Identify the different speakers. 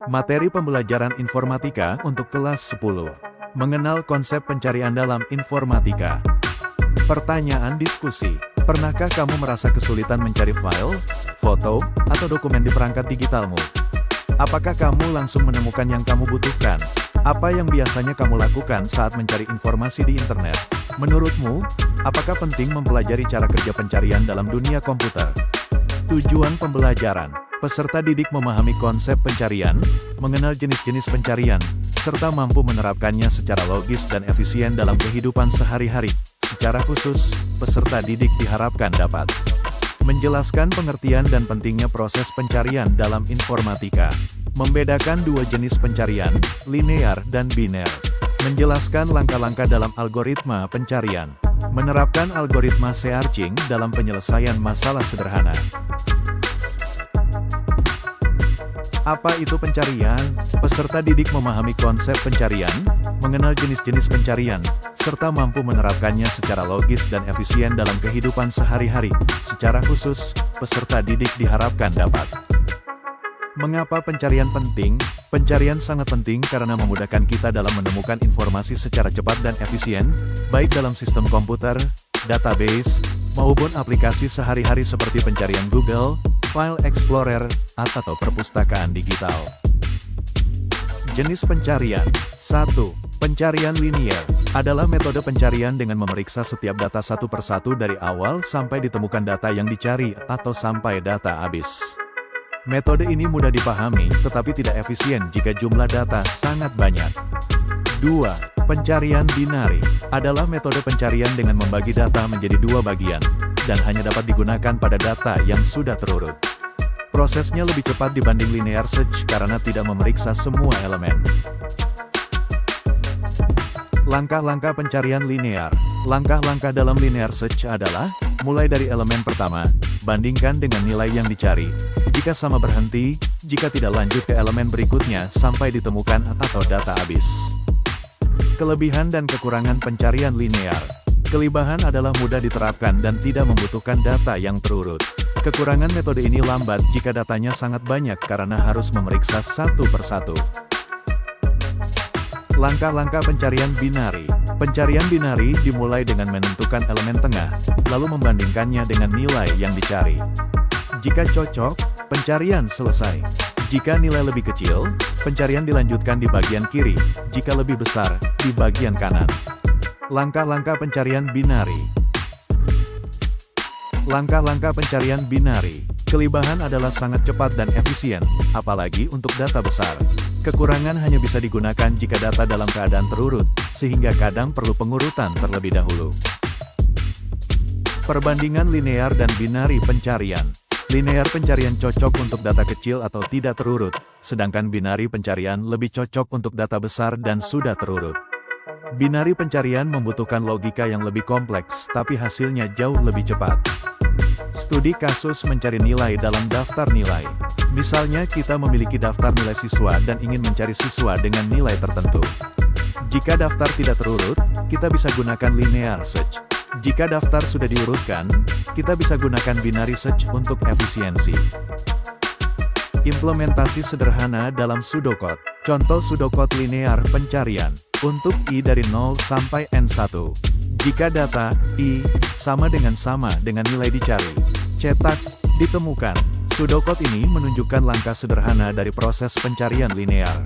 Speaker 1: Materi pembelajaran informatika untuk kelas 10. Mengenal konsep pencarian dalam informatika. Pertanyaan diskusi. Pernahkah kamu merasa kesulitan mencari file, foto, atau dokumen di perangkat digitalmu? Apakah kamu langsung menemukan yang kamu butuhkan? Apa yang biasanya kamu lakukan saat mencari informasi di internet? Menurutmu, apakah penting mempelajari cara kerja pencarian dalam dunia komputer? Tujuan pembelajaran. Peserta didik memahami konsep pencarian, mengenal jenis-jenis pencarian, serta mampu menerapkannya secara logis dan efisien dalam kehidupan sehari-hari. Secara khusus, peserta didik diharapkan dapat menjelaskan pengertian dan pentingnya proses pencarian dalam informatika, membedakan dua jenis pencarian, linear dan biner, menjelaskan langkah-langkah dalam algoritma pencarian, menerapkan algoritma searching dalam penyelesaian masalah sederhana. Apa itu pencarian? Peserta didik memahami konsep pencarian, mengenal jenis-jenis pencarian, serta mampu menerapkannya secara logis dan efisien dalam kehidupan sehari-hari. Secara khusus, peserta didik diharapkan dapat. Mengapa pencarian penting? Pencarian sangat penting karena memudahkan kita dalam menemukan informasi secara cepat dan efisien, baik dalam sistem komputer, database, maupun aplikasi sehari-hari seperti pencarian Google, File Explorer, atau perpustakaan digital. Jenis pencarian. 1. Pencarian linear adalah metode pencarian dengan memeriksa setiap data satu persatu dari awal sampai ditemukan data yang dicari atau sampai data habis. Metode ini mudah dipahami, tetapi tidak efisien jika jumlah data sangat banyak. 2. Pencarian binari adalah metode pencarian dengan membagi data menjadi dua bagian, dan hanya dapat digunakan pada data yang sudah terurut. Prosesnya lebih cepat dibanding linear search karena tidak memeriksa semua elemen. Langkah-langkah pencarian linear. Langkah-langkah dalam linear search adalah, mulai dari elemen pertama, bandingkan dengan nilai yang dicari. Jika sama berhenti, jika tidak lanjut ke elemen berikutnya sampai ditemukan atau data habis. Kelebihan dan kekurangan pencarian linear. Kelebihan adalah mudah diterapkan dan tidak membutuhkan data yang terurut. Kekurangan metode ini lambat jika datanya sangat banyak karena harus memeriksa satu persatu. Langkah-langkah pencarian binari. Pencarian binari dimulai dengan menentukan elemen tengah, lalu membandingkannya dengan nilai yang dicari. Jika cocok, pencarian selesai. Jika nilai lebih kecil, pencarian dilanjutkan di bagian kiri, jika lebih besar, di bagian kanan. Langkah-langkah pencarian binari. Langkah-langkah pencarian binari. Kelebihan adalah sangat cepat dan efisien, apalagi untuk data besar. Kekurangan hanya bisa digunakan jika data dalam keadaan terurut, sehingga kadang perlu pengurutan terlebih dahulu. Perbandingan linear dan binari pencarian. Linear pencarian cocok untuk data kecil atau tidak terurut, sedangkan binari pencarian lebih cocok untuk data besar dan sudah terurut. Binari pencarian membutuhkan logika yang lebih kompleks, tapi hasilnya jauh lebih cepat. Studi kasus mencari nilai dalam daftar nilai. Misalnya kita memiliki daftar nilai siswa dan ingin mencari siswa dengan nilai tertentu. Jika daftar tidak terurut, kita bisa gunakan linear search. Jika daftar sudah diurutkan, kita bisa gunakan binary search untuk efisiensi. Implementasi sederhana dalam pseudocode. Contoh pseudocode linear pencarian. Untuk I dari 0 sampai N1. Jika data I sama dengan nilai dicari, cetak, ditemukan. Pseudocode ini menunjukkan langkah sederhana dari proses pencarian linear.